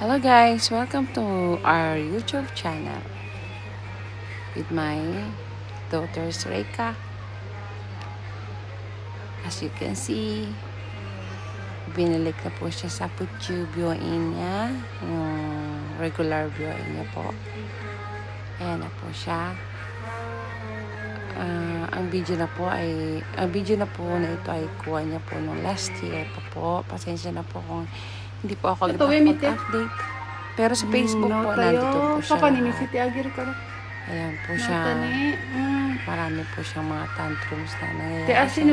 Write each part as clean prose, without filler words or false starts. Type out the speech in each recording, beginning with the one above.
Hello guys, welcome to our YouTube channel with my daughters Reika. As you can see, binalik na po siya sa YouTube viewing niya, yung regular viewing niya po. Ayan na po siya. Ang video na po na ito ay kuha niya po nung last year pa po. Pasensya na po kung hindi po ako update. Pero sa Facebook po, nandito po siya. Ayan po siya. Marami po siyang mga tantrums na nangyayari.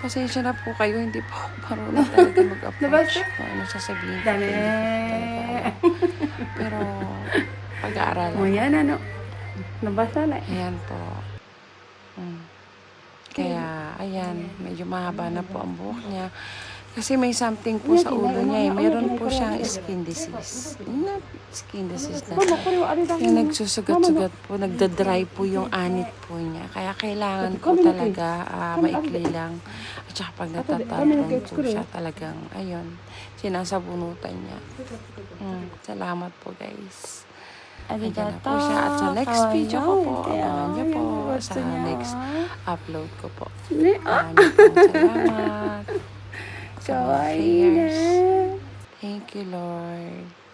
Pasensya na po kayo, hindi po ako marunong talaga mag-approach. Ano sasabihin ko. Pero pag-aaralan. Yan ano. Nabasa na. Ayan po. Kaya, ayan, medyo mahaba na po ang buhok niya. Kasi may something po sa ulo niya eh. Meron po siyang skin disease. Skin disease na. Yung nagsusugat-sugat po, nagdadry po yung anit po niya. Kaya kailangan po talaga maikli lang. At saka pag natatablan po siya talagang, ayun, sinasabunutan niya. Salamat po guys. Ayan na po siya. At sa next video ko po, abangan niyo po sa next upload ko po. Maraming po salamat. Sa mga prayers. Thank you, Lord.